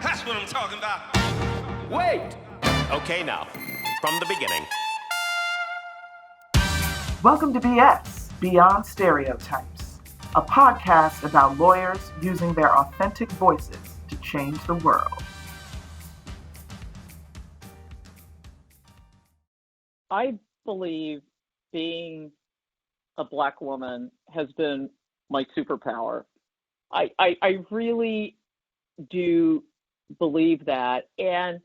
That's what I'm talking about. Wait! Okay, now, from the beginning. Welcome to BS, Beyond Stereotypes, a podcast about lawyers using their authentic voices to change the world. I believe being a Black woman has been my superpower. I really do believe that. And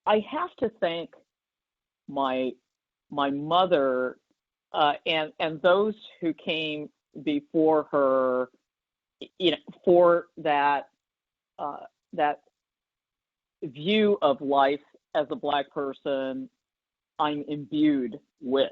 I have to thank my mother and those who came before her, for that view of life as a Black person I'm imbued with.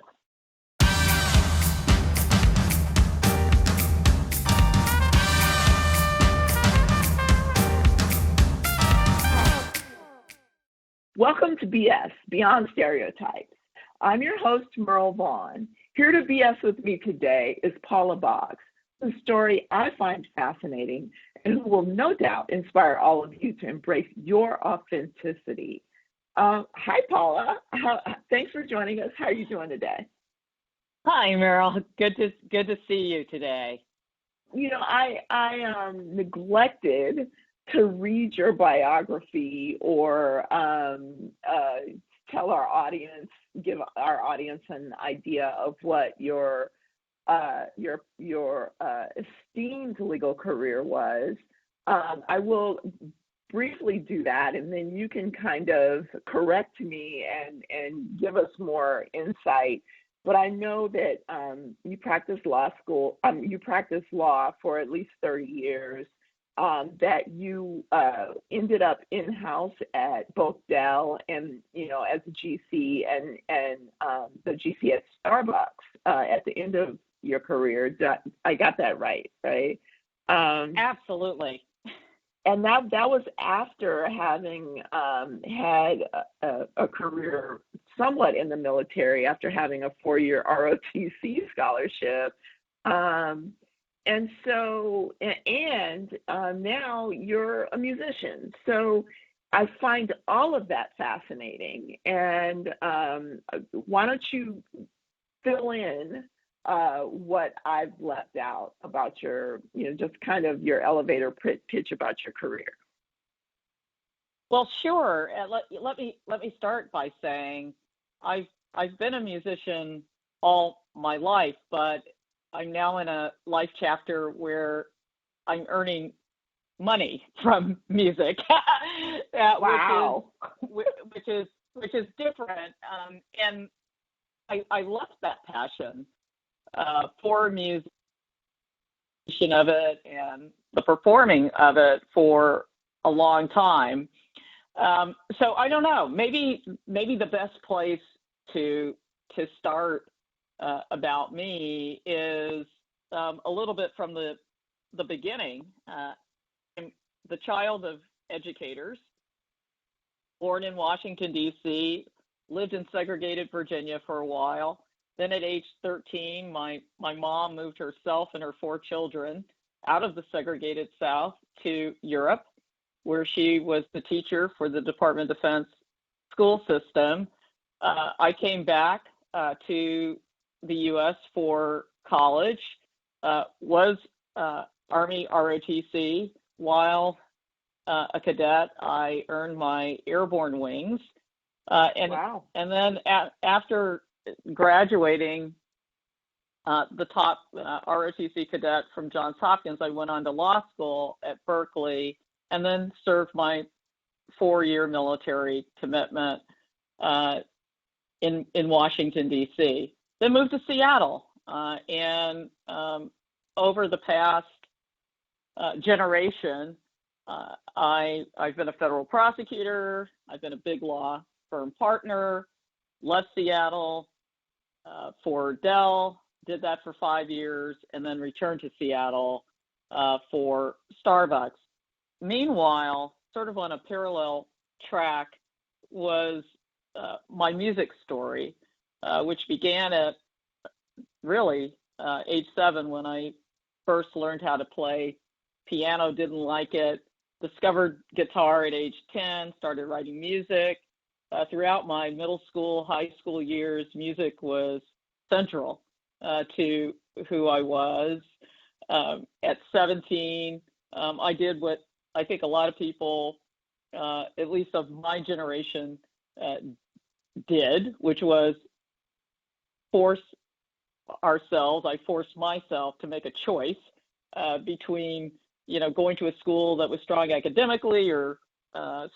Welcome to BS, Beyond Stereotypes. I'm your host, Merle Vaughn. Here to BS with me today is Paula Boggs, whose story I find fascinating and who will no doubt inspire all of you to embrace your authenticity. Hi, Paula. Thanks for joining us. How are you doing today? Hi, Merle. Good to see you today. You know, I neglected to read your biography or tell our audience, give our audience an idea of what your esteemed legal career was. I will briefly do that, and then you can kind of correct me and give us more insight. But I know that you practiced law for at least 30 years. That you ended up in-house at both Dell and, as a GC and the GC at Starbucks at the end of your career. I got that right? Absolutely. And that was after having had a career somewhat in the military, after having a 4-year ROTC scholarship. And now you're a musician. So I find all of that fascinating. And why don't you fill in what I've left out about your, just kind of your elevator pitch about your career? Well, sure. Let me start by saying I've been a musician all my life, but I'm now in a life chapter where I'm earning money from music, wow. which is different. And I left that passion for music of it and the performing of it for a long time. So I don't know. Maybe the best place to start about me is a little bit from the beginning. I'm the child of educators, born in Washington, D.C., lived in segregated Virginia for a while. Then at age 13, my mom moved herself and her 4 children out of the segregated South to Europe, where she was the teacher for the Department of Defense school system. I came back to the U.S. for college, was Army ROTC. While a cadet, I earned my airborne wings. Wow. And then after graduating the top ROTC cadet from Johns Hopkins, I went on to law school at Berkeley and then served my 4-year military commitment in Washington, D.C. Then moved to Seattle, and over the past generation, I've been a federal prosecutor. I've been a big law firm partner. Left Seattle for Dell, did that for 5 years, and then returned to Seattle for Starbucks. Meanwhile, sort of on a parallel track, was my music story, which began at really age 7 when I first learned how to play piano, didn't like it, discovered guitar at age 10, started writing music. Throughout my middle school, high school years, music was central to who I was. At 17, I did what I think a lot of people, at least of my generation, did, which was I forced myself to make a choice between, going to a school that was strong academically or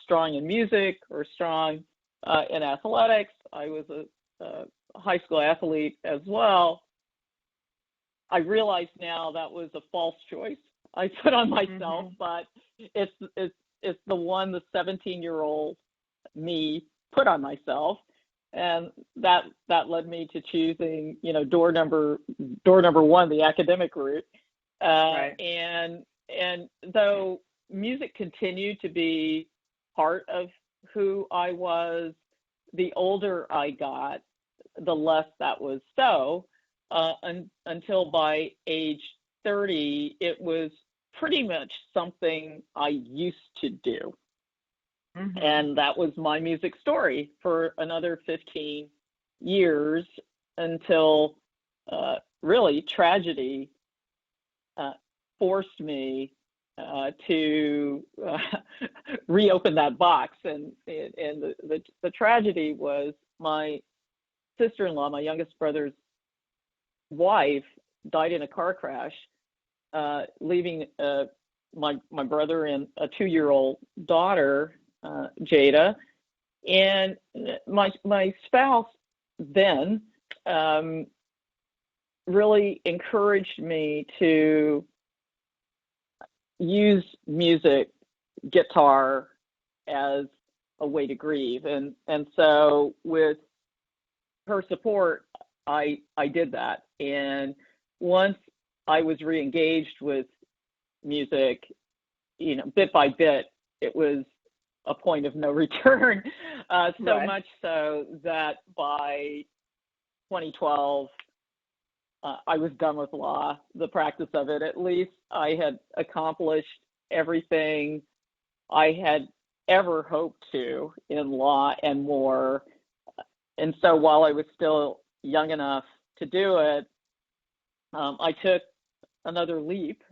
strong in music or strong in athletics. I was a high school athlete as well. I realize now that was a false choice I put on myself, but it's the one the 17-year-old me put on myself, and that led me to choosing, door number one, the academic route. Right. And though music continued to be part of who I was, the older I got, the less that was so. Until by age 30, it was pretty much something I used to do. And that was my music story for another 15 years until really tragedy forced me to reopen that box. And the tragedy was my sister-in-law, my youngest brother's wife, died in a car crash, leaving my brother and a 2-year-old daughter, Jada. And my spouse then really encouraged me to use music, guitar, as a way to grieve. And so with her support, I did that. And once I was re-engaged with music, bit by bit, it was a point of no return. So Right. much so that by 2012, I was done with law, the practice of it. At least I had accomplished everything I had ever hoped to in law and more. And so while I was still young enough to do it, I took another leap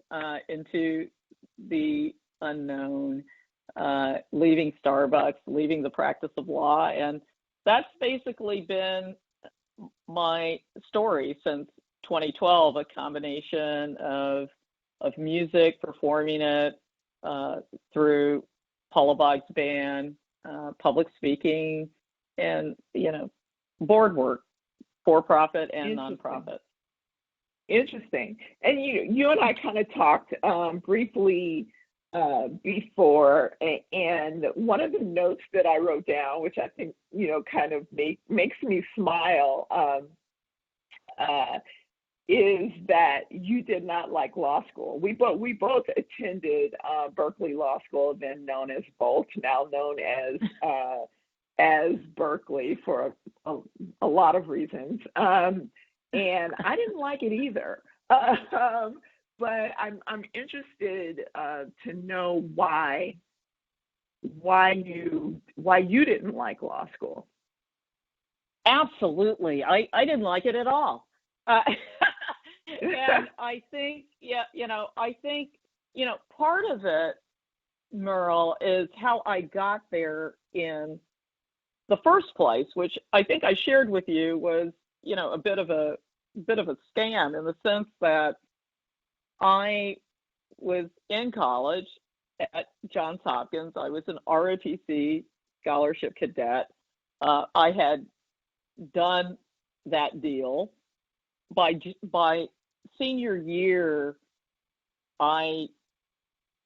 into the unknown, leaving Starbucks, leaving the practice of law. And that's basically been my story since 2012, a combination of music, performing it through Paula Boggs Band, public speaking, and, board work, for-profit and nonprofit. Interesting. And you and I kind of talked briefly before, and one of the notes that I wrote down, which I think kind of makes me smile, is that you did not like law school. We both attended Berkeley Law School, then known as Bolt, now known as Berkeley for a lot of reasons. And I didn't like it either. But I'm interested to know why you didn't like law school. Absolutely, I didn't like it at all. And I think, part of it, Merle, is how I got there in the first place, which I think I shared with you was, a bit of a scam, in the sense that I was in college at Johns Hopkins. I was an ROTC scholarship cadet. I had done that deal. By senior year, I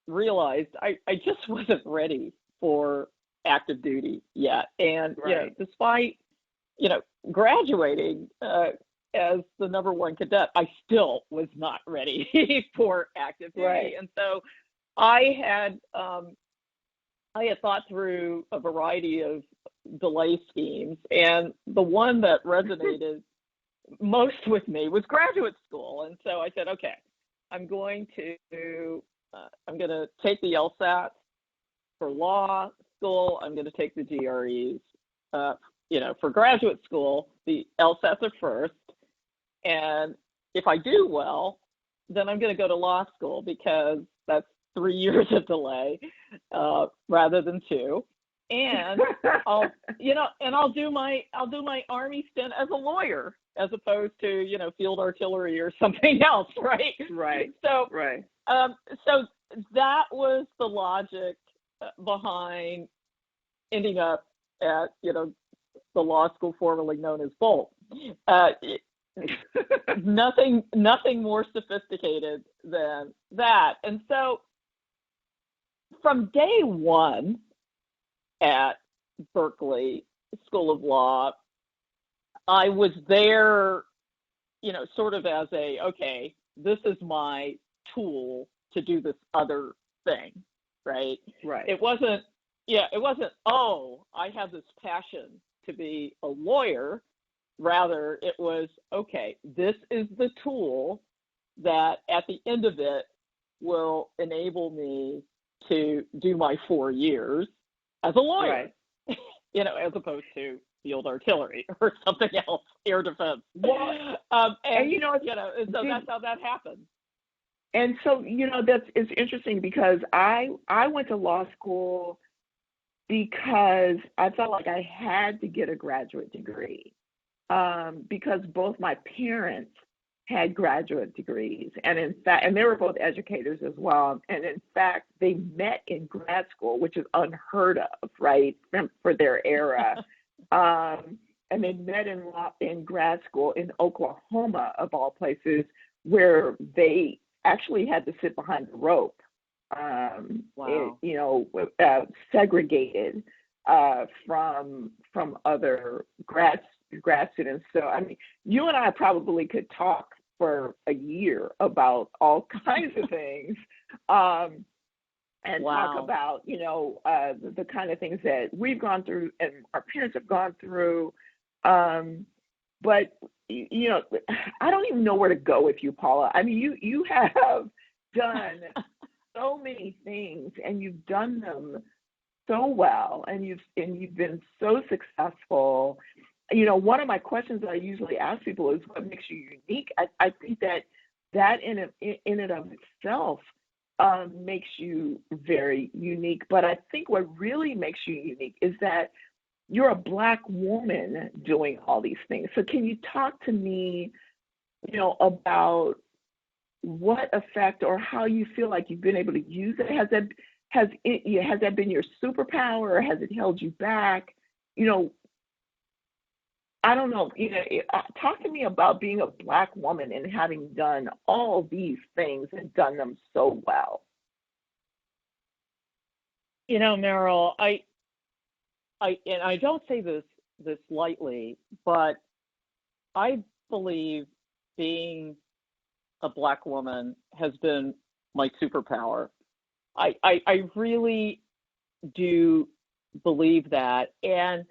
realized I just wasn't ready for active duty yet. And, right. Despite, graduating as the number one cadet, I still was not ready for active duty. Right. And so I had thought through a variety of delay schemes, and the one that resonated most with me was graduate school. And so I said, okay, I'm going to take the LSAT, for law school, I'm going to take the GREs. For graduate school, the LSATs are first. And if I do well, then I'm going to go to law school because that's 3 years of delay rather than 2. And I'll do my Army stint as a lawyer as opposed to field artillery or something else, right? Right. So right. So that was the logic behind ending up at the law school formerly known as Bolt. Nothing more sophisticated than that. And so from day one at Berkeley School of Law, I was there, sort of as okay, this is my tool to do this other thing, right? Right. It wasn't, oh, I have this passion to be a lawyer. Rather, it was, okay, this is the tool that at the end of it will enable me to do my 4 years as a lawyer, right. As opposed to field artillery or something else, air defense. Well, so that's how that happened. And so, it's interesting because I went to law school because I felt like I had to get a graduate degree because both my parents had graduate degrees, and in fact, and they were both educators as well. And in fact, they met in grad school, which is unheard of, right, for their era. And they met in grad school in Oklahoma, of all places, where they actually had to sit behind the rope. Wow. Segregated from other grad students. So, I mean, you and I probably could talk for a year about all kinds of things, and wow. talk about, the kind of things that we've gone through and our parents have gone through. But, I don't even know where to go with you, Paula. I mean, you have done so many things, and you've done them so well, and you've been so successful. One of my questions that I usually ask people is, what makes you unique? I think that in and of itself makes you very unique. But I think what really makes you unique is that you're a Black woman doing all these things. So can you talk to me, about what effect or how you feel like you've been able to use it? Has that been your superpower, or has it held you back? I don't know. Talk to me about being a Black woman and having done all these things and done them so well. Meryl, I don't say this lightly, but I believe being a Black woman has been my superpower. I really do believe that, and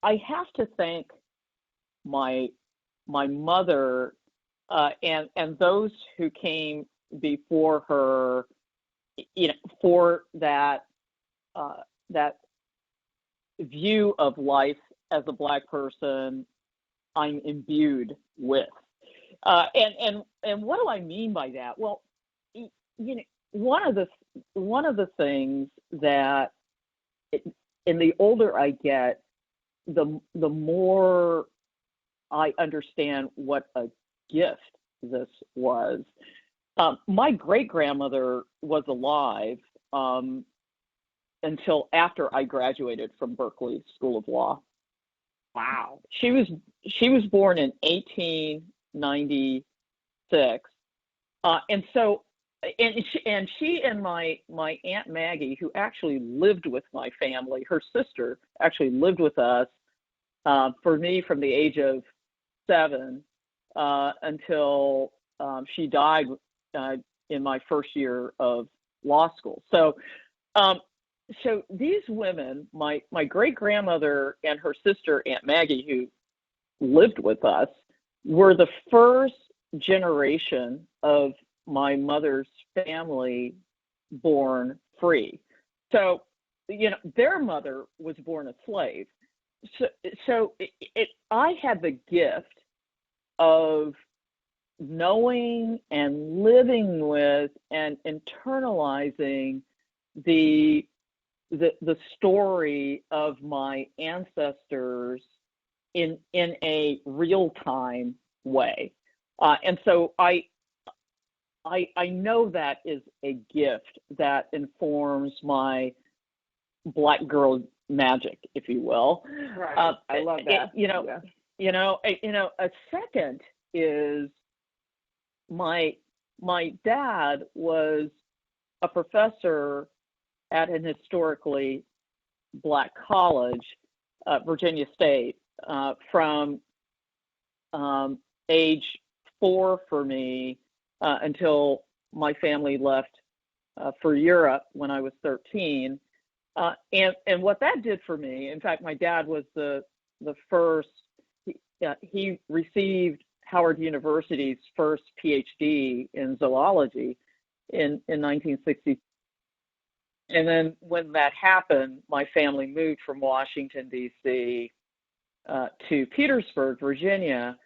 I have to thank my mother and those who came before her, for that view of life as a Black person I'm imbued with. And what do I mean by that? Well, one of the things that in the older I get, the more I understand what a gift this was. My great-grandmother was alive until after I graduated from Berkeley School of Law. Wow. She was born in 1896, and so she and my Aunt Maggie, who actually lived with my family, her sister actually lived with us for me from the age of 7 until she died in my first year of law school. So these women, my great-grandmother and her sister, Aunt Maggie, who lived with us, were the first generation of my mother's family born free. So, their mother was born a slave. So I had the gift of knowing and living with and internalizing the story of my ancestors in a real-time way. And so I know that is a gift that informs my Black girl magic, if you will. Right. I love that. A second is my dad was a professor at an historically Black college, Virginia State, from age 4 for me until my family left for Europe when I was 13. And what that did for me, in fact, my dad was the first, he received Howard University's first PhD in zoology in 1960. And then when that happened, my family moved from Washington, D.C. To Petersburg, Virginia.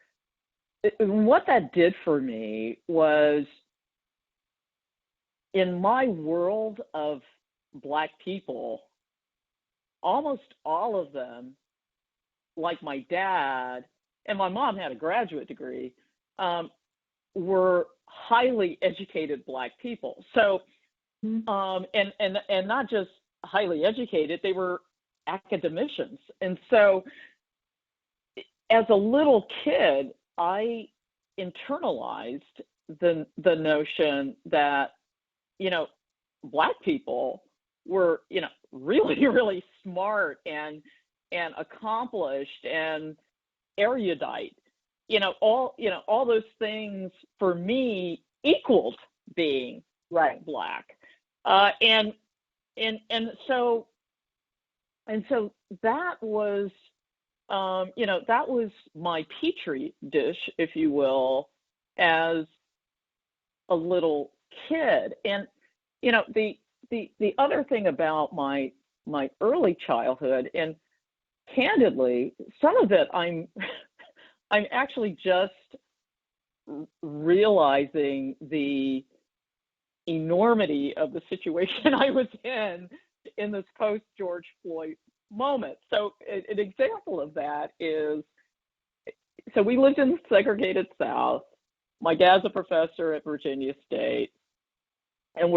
And what that did for me was, in my world of Black people, almost all of them, like my dad, and my mom had a graduate degree, were highly educated Black people. So, and not just highly educated, they were academicians. And so, as a little kid, I internalized the notion that, Black people were, really, really smart and accomplished and erudite. All those things for me equaled being Black. And so that was, that was my petri dish, if you will, as a little kid. And, the other thing about my early childhood, and candidly, some of it I'm actually just realizing the enormity of the situation I was in this post-George Floyd moment. So an example of that is, so we lived in the segregated South. My dad's a professor at Virginia State, and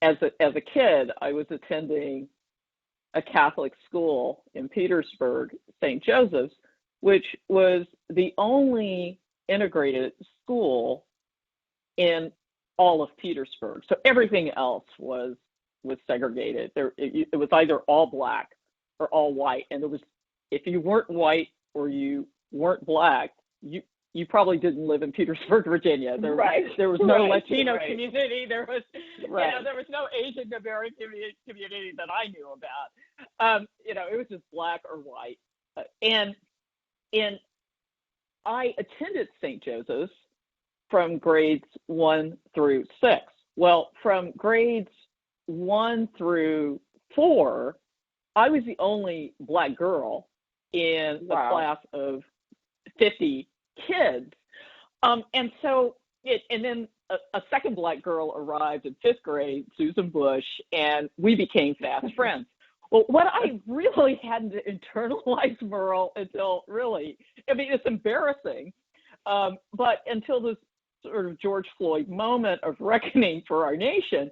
as a kid, I was attending a Catholic school in Petersburg, St. Joseph's, which was the only integrated school in all of Petersburg. So everything else was segregated. It was either all Black or all white. And if you weren't white or you weren't Black, you probably didn't live in Petersburg, Virginia. There was no Latino community. There was there was no Asian American community that I knew about. It was just Black or white. And I attended St. Joseph's from grades 1 through 6. Well, from grades 1 through 4, I was the only Black girl in a class of 50 kids. And so and then a second Black girl arrived in 5th grade, Susan Bush, and we became fast friends. Well, what I really hadn't internalized, Merle, until really, it's embarrassing, but until this sort of George Floyd moment of reckoning for our nation,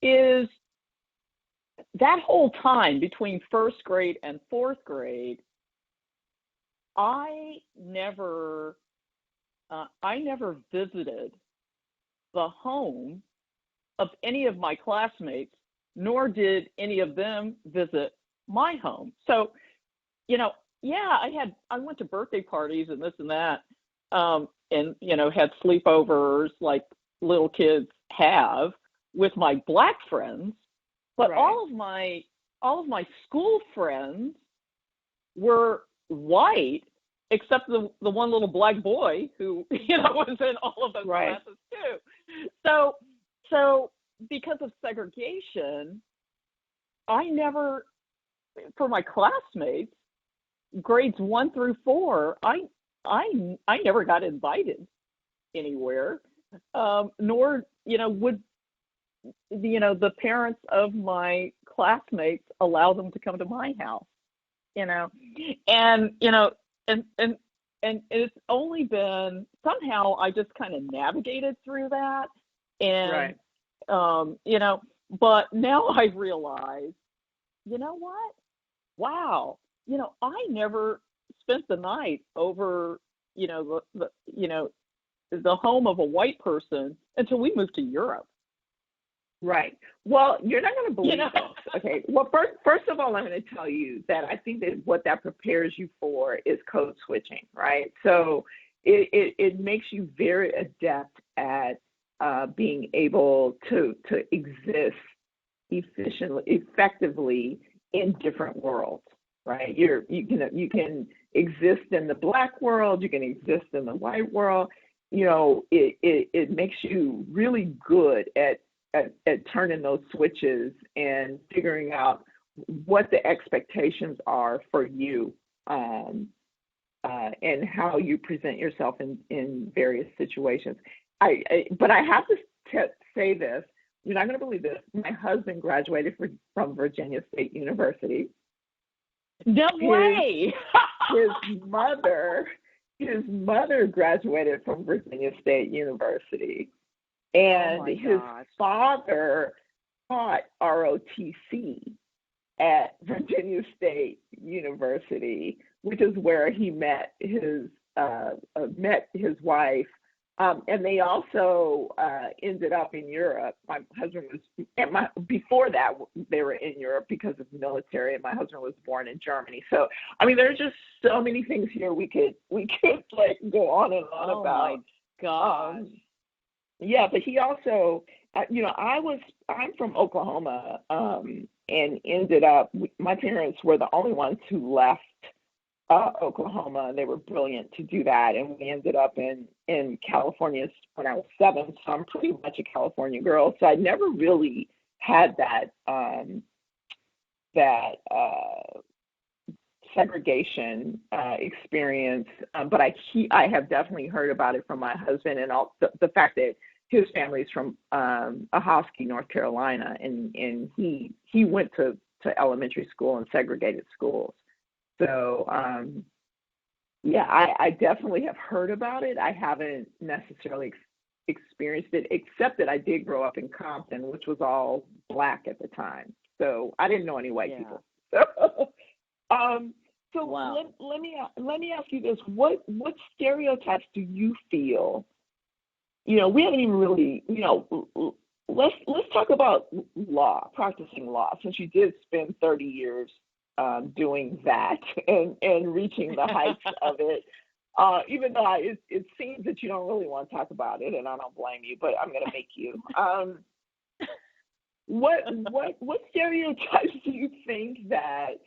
is that whole time between 1st grade and 4th grade, I never visited the home of any of my classmates, nor did any of them visit my home. So, I went to birthday parties and this and that, and had sleepovers like little kids have with my Black friends, but all of my school friends were white, except the one little Black boy who was in all of those classes too. So because of segregation, I never, for my classmates, grades 1 through 4, I never got invited anywhere, nor, would, the parents of my classmates allow them to come to my house, and, and it's only been, somehow I just kind of navigated through that. And, Right. but now I realize, you know what? Wow. I never spent the night over, the home of a white person until we moved to Europe. Right. Well, you're not going to believe You know? this. Okay. Well, first of all, I'm going to tell you that I think that what that prepares you for is code switching, right? So it makes you very adept at being able to exist effectively in different worlds, right? You can exist in the Black world, you can exist in the white world. It makes you really good at turning those switches and figuring out what the expectations are for you, and how you present yourself in various situations. But I have to say this. You're not going to believe this. My husband graduated from Virginia State University. No way. His mother graduated from Virginia State University. And his father taught ROTC at Virginia State University, which is where he met his wife. And they also ended up in Europe. My husband was, before that, they were in Europe because of the military, and my husband was born in Germany. So, I mean, there's just so many things here we could like go on and on about. Oh my gosh. Yeah, but he also, I'm from Oklahoma, and ended up, my parents were the only ones who left Oklahoma, and they were brilliant to do that. And we ended up in California when I was 7, so I'm pretty much a California girl. So I never really had that segregation experience, but I have definitely heard about it from my husband, and all the fact that his family's from Ahoskie, North Carolina, and he went to elementary school in segregated schools. So I definitely have heard about it. I haven't necessarily experienced it, except that I did grow up in Compton, which was all Black at the time. So I didn't know any white people. So Wow. let me ask you this: what stereotypes do you feel? We haven't even really, let's talk about practicing law, since you did spend 30 years doing that and reaching the heights of it. Even though it seems that you don't really want to talk about it, and I don't blame you, but I'm going to make you. What stereotypes do you think that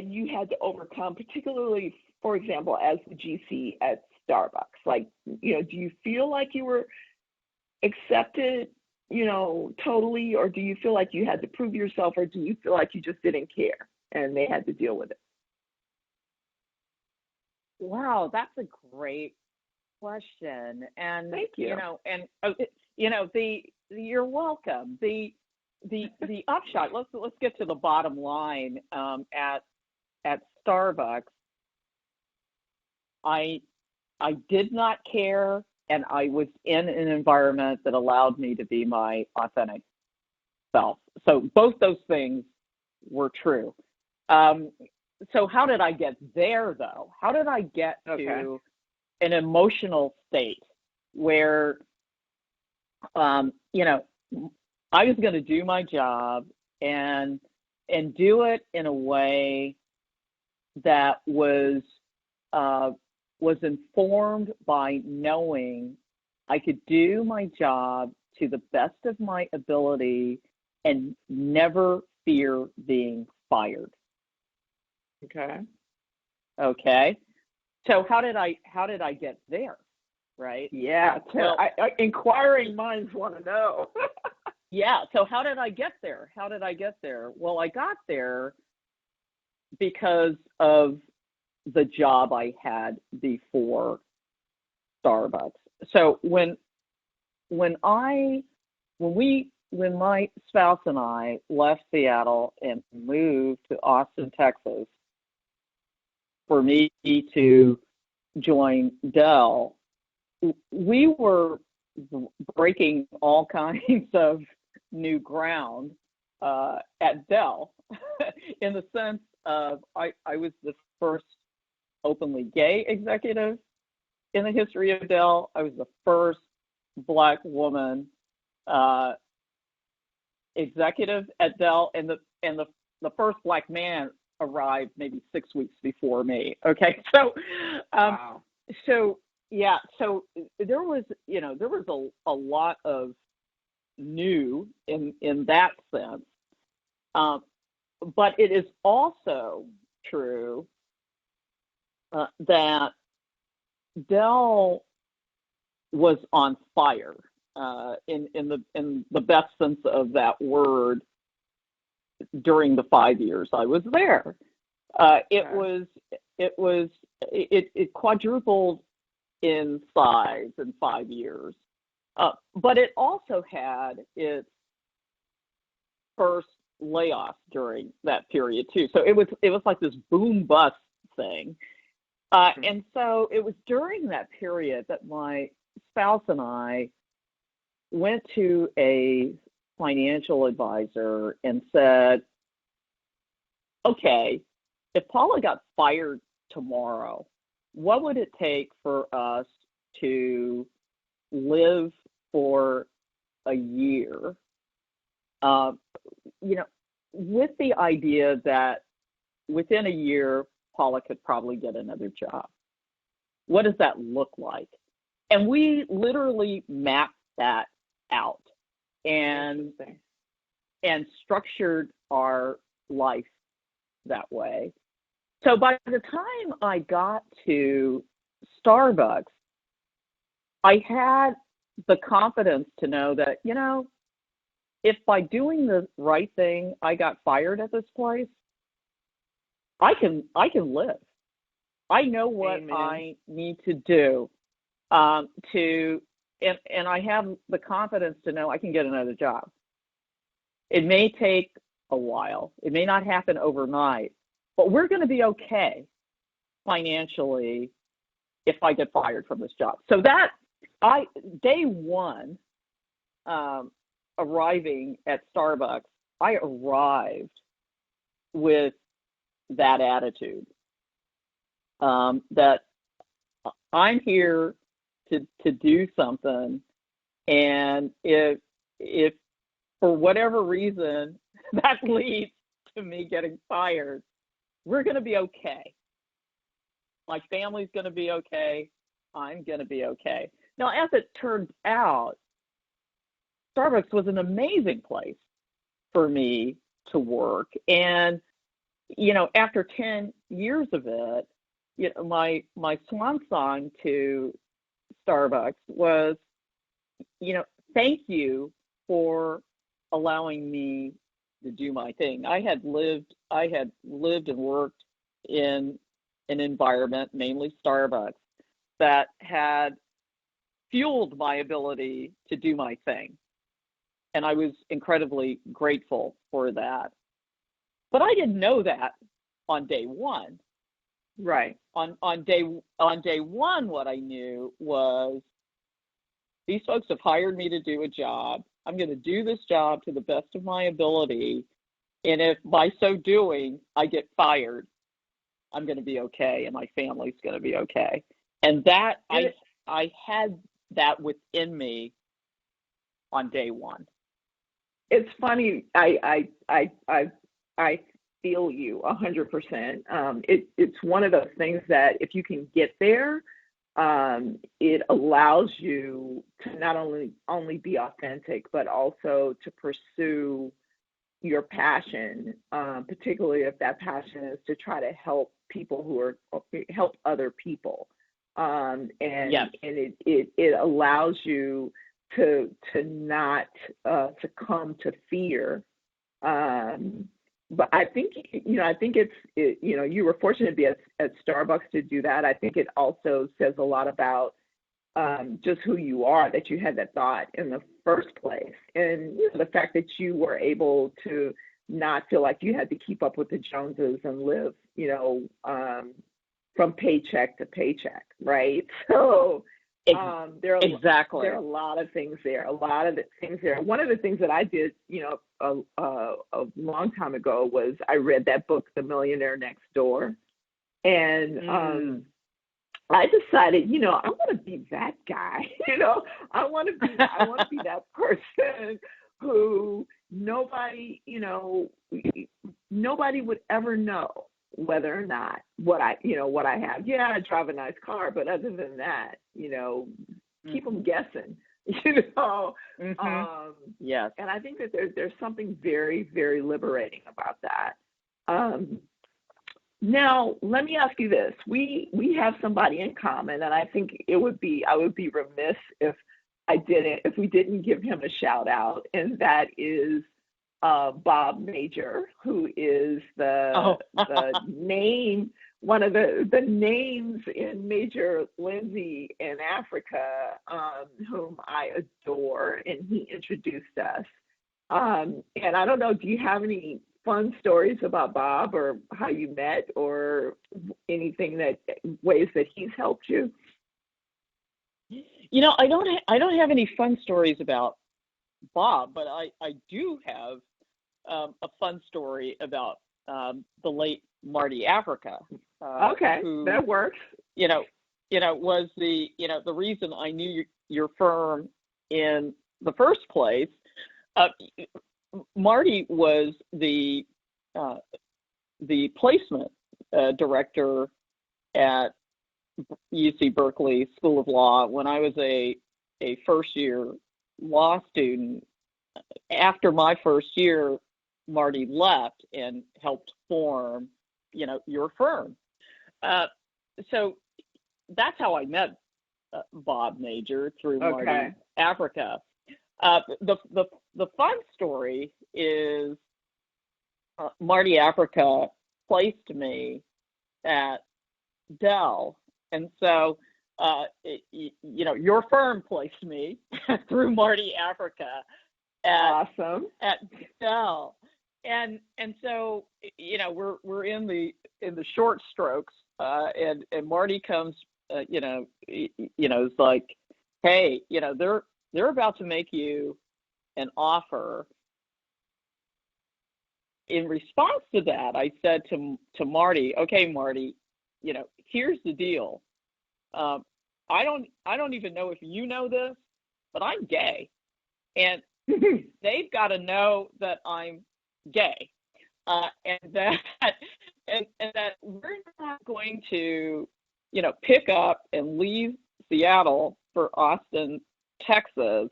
you had to overcome, particularly, for example, as the GC at Starbucks? Like, do you feel like you were accepted, totally, or do you feel like you had to prove yourself, or do you feel like you just didn't care and they had to deal with it? Wow, that's a great question. And thank you. You're welcome. The upshot. Let's get to the bottom line. At Starbucks, I did not care, and I was in an environment that allowed me to be my authentic self. So both those things were true. So how did I get there, though? How did I get to an emotional state where, I was going to do my job and do it in a way that was informed by knowing I could do my job to the best of my ability and never fear being fired. Okay. So how did I get there? Right? Yeah. Well, inquiring minds want to know. yeah. So how did I get there? How did I get there? Well, I got there because of the job I had before Starbucks. So when I when my spouse and I left Seattle and moved to Austin, Texas, for me to join Dell, we were breaking all kinds of new ground at Dell, in the sense of I was the first openly gay executive in the history of Dell. I was the first Black woman executive at Dell, and the first Black man arrived maybe 6 weeks before me. Okay, so Wow. so yeah, so there was a lot of new in that sense, but it is also true that Dell was on fire, in the best sense of that word, during the 5 years I was there. It quadrupled in size in 5 years, but it also had its first layoff during that period too. So it was like this boom bust thing. And so it was during that period that my spouse and I went to a financial advisor and said, okay, if Paula got fired tomorrow, what would it take for us to live for a year, with the idea that within a year, Paula could probably get another job? What does that look like? And we literally mapped that out and structured our life that way. So by the time I got to Starbucks, I had the confidence to know that, if by doing the right thing I got fired at this place, I can live. I know what Amen. I need to do and I have the confidence to know I can get another job. It may take a while. It may not happen overnight, but we're going to be okay financially if I get fired from this job. So that day one, arriving at Starbucks, I arrived with that attitude, that I'm here to do something, and if for whatever reason that leads to me getting fired, we're going to be okay. My family's going to be okay. I'm going to be okay. Now, as it turned out, Starbucks was an amazing place for me to work. And, after 10 years of it, my swan song to Starbucks was, thank you for allowing me to do my thing. I had lived and worked in an environment, namely Starbucks, that had fueled my ability to do my thing. And I was incredibly grateful for that. But I didn't know that on day one. Right. On day one, what I knew was, these folks have hired me to do a job. I'm going to do this job to the best of my ability. And if by so doing I get fired, I'm going to be okay, and my family's going to be okay. And that I had that within me on day one. It's funny. I feel you 100%. It's one of those things that if you can get there, it allows you to not only be authentic, but also to pursue your passion, particularly if that passion is to try to help people help other people. And yes. it allows you not succumb to fear. But I think you were fortunate to be at Starbucks to do that. I think it also says a lot about just who you are, that you had that thought in the first place, and the fact that you were able to not feel like you had to keep up with the Joneses and live, from paycheck to paycheck, right? So there are a lot of things there. One of the things that I did, a long time ago was I read that book, The Millionaire Next Door, and I decided, I want to be that guy. I want to be that person who nobody would ever know whether or not what I have. Yeah, I drive a nice car, but other than that, keep them guessing. Yes. And I think that there's something very, very liberating about that. Now, let me ask you this: we have somebody in common, and I think I would be remiss if we didn't give him a shout out, and that is Bob Major, who is the name, one of the names in Major Lindsay in Africa, whom I adore, and he introduced us. And I don't know, do you have any fun stories about Bob, or how you met, or anything ways that he's helped you? I don't have any fun stories about Bob, but I do have a fun story about the late Marty Africa. Okay, who, that works. Was the reason I knew your firm in the first place. Marty was the placement director at UC Berkeley School of Law when I was a first-year law student. After my first year, Marty left and helped form, your firm. So that's how I met Bob Major, through Marty Africa. The fun story is Marty Africa placed me at Dell, and so your firm placed me through Marty Africa at Dell, and so we're in the short strokes, and Marty comes, is like, hey, they're about to make you an offer. In response to that, I said to Marty, okay, Marty, here's the deal. I don't even know if you know this, but I'm gay, and they've got to know that I'm gay, and that we're not going to, pick up and leave Seattle for Austin, Texas,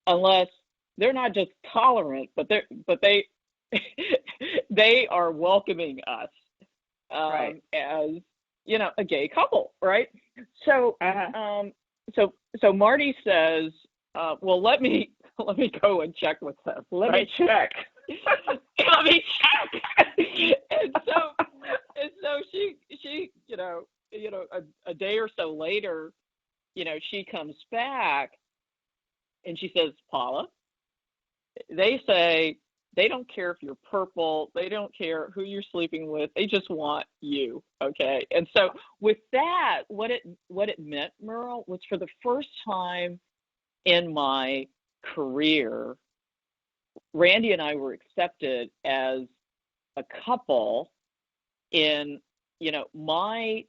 unless they're not just tolerant, but they they are welcoming us as a gay couple, right? So so Marty says, well, let me go and check with them. Let me check. and so she a day or so later, she comes back and she says, Paula, they say they don't care if you're purple, they don't care who you're sleeping with, they just want you, okay? And so with that, what it meant, Merle, was for the first time in my career, Randy and I were accepted as a couple in, my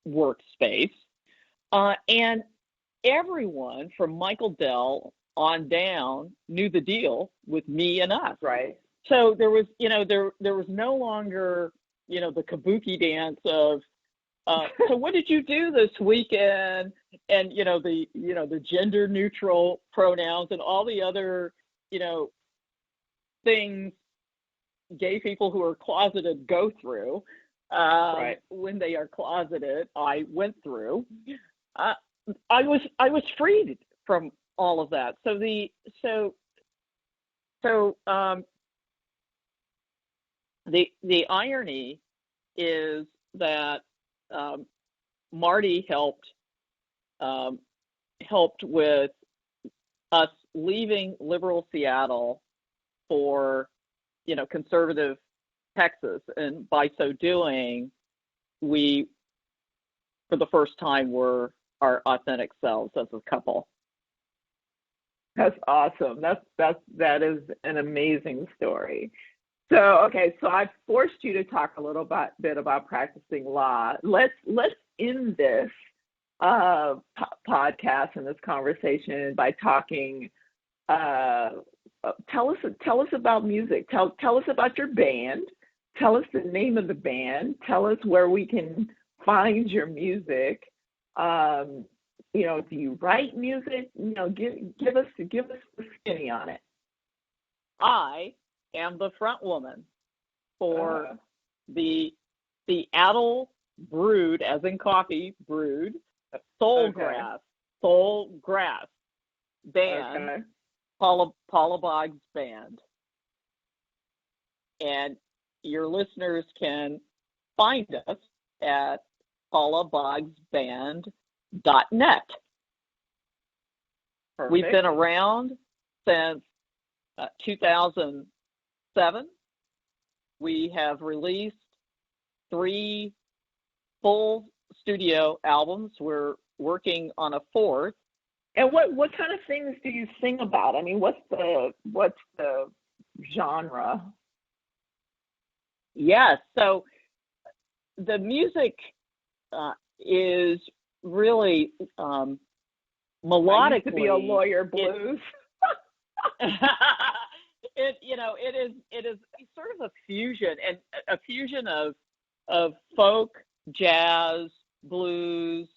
workspace, and everyone from Michael Dell on down knew the deal with me and us. Right. So there was, there was no longer, the kabuki dance of, so what did you do this weekend? And, the gender neutral pronouns and all the other, things gay people who are closeted go through. When they are closeted, I went through. I was freed from all of that. The irony is that Marty helped with us leaving liberal Seattle for, conservative Texas, and by so doing, we, for the first time, were our authentic selves as a couple. That's awesome. That is an amazing story. So, okay, so I've forced you to talk a little bit about practicing law. Let's end this podcast and this conversation by talking. Tell us about music. Tell us about your band. Tell us the name of the band. Tell us where we can find your music. Do you write music? Give us the skinny on it. I am the front woman for the Seattle Brewed, as in coffee, brewed, Soulgrass band, Okay. Paula Boggs Band. And your listeners can find us at paulaboggsband.net. Perfect. We've been around since 2007. We have released 3 full studio albums. We're working on a 4th. And what kind of things do you sing about? I mean, what's the genre? Yes. So the music is really melodically. I used to be a lawyer blues. It is sort of a fusion of folk, jazz, blues,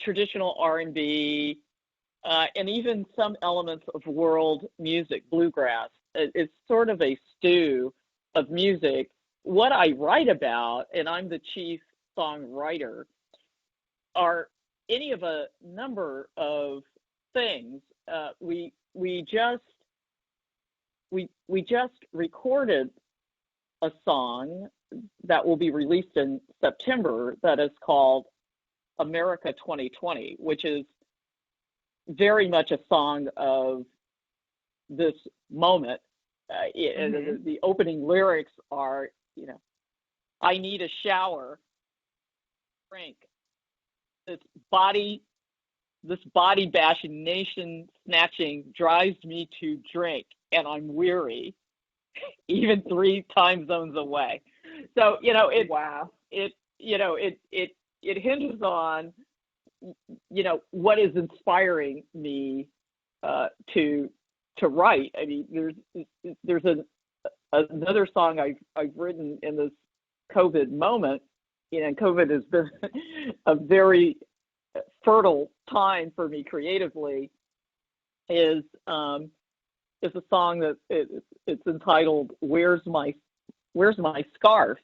traditional R&B, and even some elements of world music, bluegrass. It's sort of a stew of music. What I write about, and I'm the chief songwriter, are any of a number of things. We just recorded a song that will be released in September that is called America 2020, which is very much a song of this moment. And the opening lyrics are, I need a shower, drink. This body bashing, nation snatching drives me to drink, and I'm weary, even 3 time zones away. So, Wow. It hinges on, what is inspiring me to write. I mean, there's another song I've written in this COVID moment. COVID has been a very fertile time for me creatively. Is a song that it's entitled "Where's My Scarf,"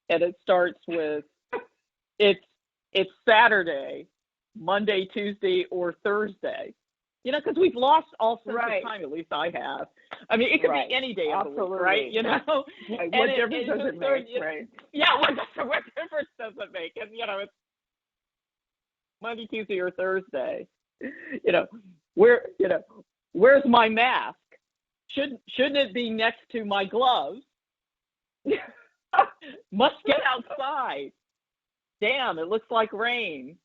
and it starts with it's Saturday, Monday, Tuesday, or Thursday. Because we've lost all sense of time. At least I have. I mean, it could be any day of the week, right? Like, what difference does it make, right? Yeah, what difference does it make? And it's Monday, Tuesday, or Thursday. Where's my mask? Shouldn't it be next to my gloves? Must get outside. Damn, it looks like rain.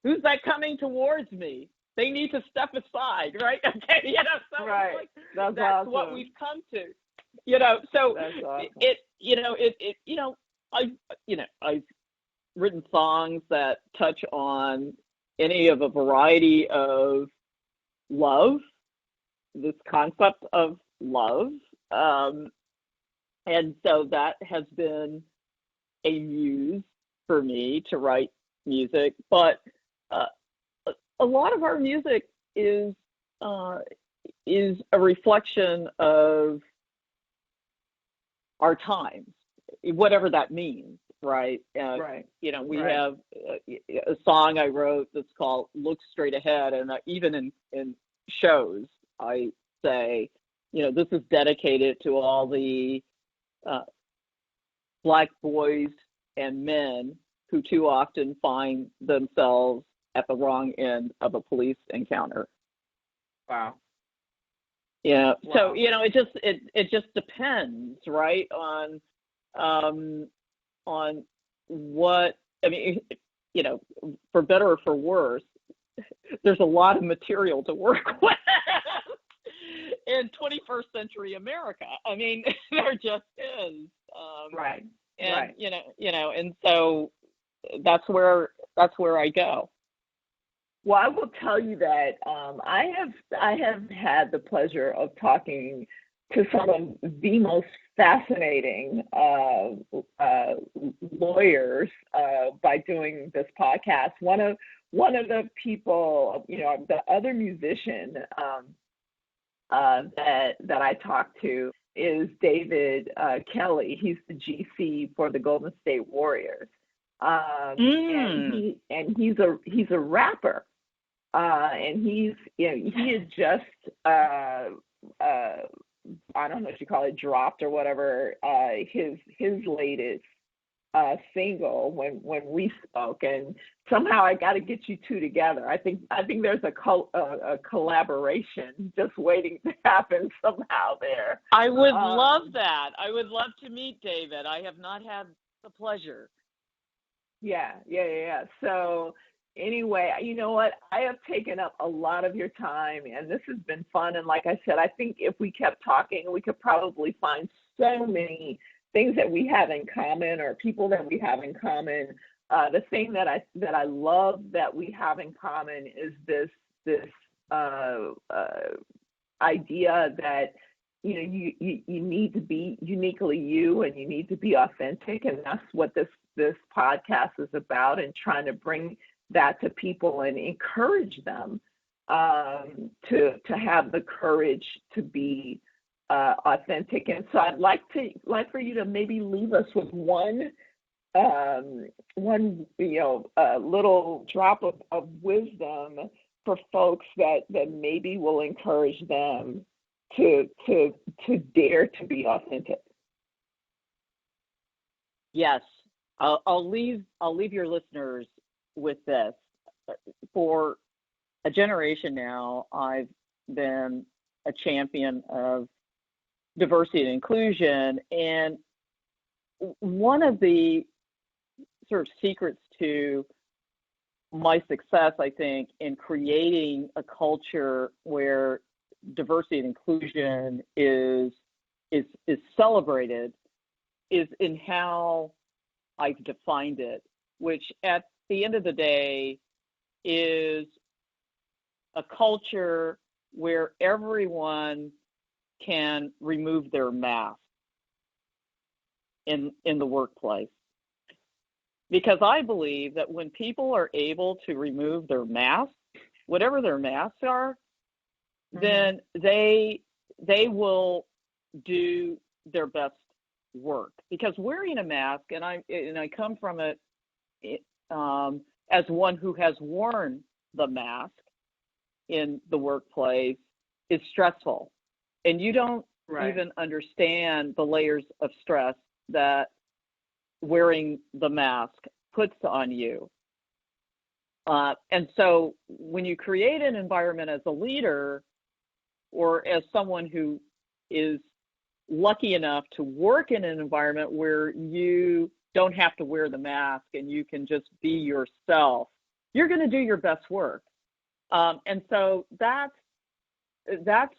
Who's that coming towards me? They need to step aside, right? Okay, so right. Like, that's awesome. What we've come to, So that's awesome. I've written songs that touch on any of a variety of love, this concept of love, and so that has been a muse for me to write music, but. A lot of our music is a reflection of our times, whatever that means. right? Right. We Right. have a song I wrote that's called "Look Straight Ahead," and even in shows, I say, this is dedicated to all the Black boys and men who too often find themselves at the wrong end of a police encounter. Wow. Yeah. Wow. So it just depends, right, on what I mean. For better or for worse, there's a lot of material to work with in 21st century America. I mean, there just is. Right. And right. And so that's where I go. Well, I will tell you that I have had the pleasure of talking to some of the most fascinating lawyers by doing this podcast. One of the people, the other musician that I talked to is David Kelly. He's the GC for the Golden State Warriors, and he's a rapper. And he had just I don't know if you call it dropped or whatever his latest single when we spoke, and somehow I got to get you two together. I think there's a collaboration just waiting to happen somehow there. I would love that. I would love to meet David. I have not had the pleasure. Yeah. So anyway, you know what? I have taken up a lot of your time, and this has been fun. And like I said, I think if we kept talking, we could probably find so many things that we have in common, or people that we have in common. The thing that I love that we have in common is this idea that you need to be uniquely you, and you need to be authentic, and that's what this podcast is about, and trying to bring that to people and encourage them to have the courage to be authentic. And so I'd like for you to maybe leave us with one little drop of wisdom for folks that maybe will encourage them to dare to be authentic. Yes, I'll leave your listeners with this. For a generation now, I've been a champion of diversity and inclusion, and one of the sort of secrets to my success, I think, in creating a culture where diversity and inclusion is celebrated is in how I've defined it, which at the end of the day is a culture where everyone can remove their mask in the workplace. Because I believe that when people are able to remove their masks, whatever their masks are, then they will do their best work. Because wearing a mask, and I come from it as one who has worn the mask in the workplace, is stressful. And you don't even understand the layers of stress that wearing the mask puts on you. And so when you create an environment as a leader, or as someone who is lucky enough to work in an environment where you don't have to wear the mask and you can just be yourself, you're going to do your best work. And so that's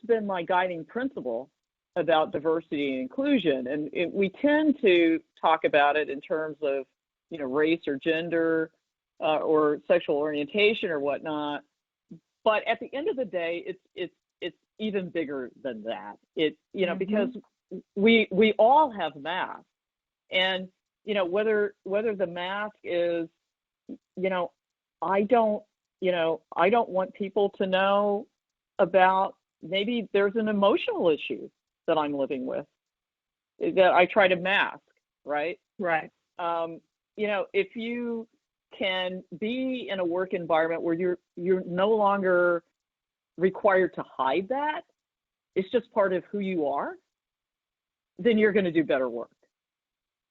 been my guiding principle about diversity and inclusion. And we tend to talk about it in terms of, race or gender or sexual orientation or whatnot. But at the end of the day, it's even bigger than that. Because we all have masks, and whether the mask is, I don't want people to know about, maybe there's an emotional issue that I'm living with that I try to mask, right? Right. if you can be in a work environment where you're no longer required to hide that, it's just part of who you are, then you're going to do better work.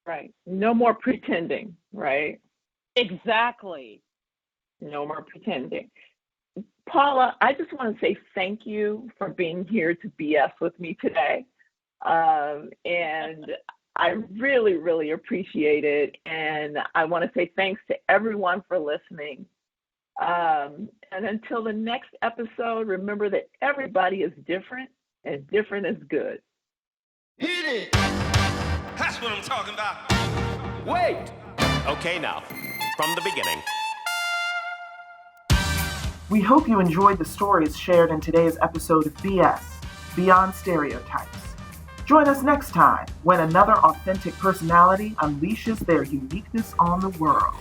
Right. No more pretending, right? Exactly. No more pretending. Paula, I just want to say thank you for being here to BS with me today. And I really, really appreciate it. And I want to say thanks to everyone for listening. And until the next episode, remember that everybody is different and different is good. Hit it! That's what I'm talking about. Wait! Okay, now, from the beginning. We hope you enjoyed the stories shared in today's episode of BS, Beyond Stereotypes. Join us next time when another authentic personality unleashes their uniqueness on the world.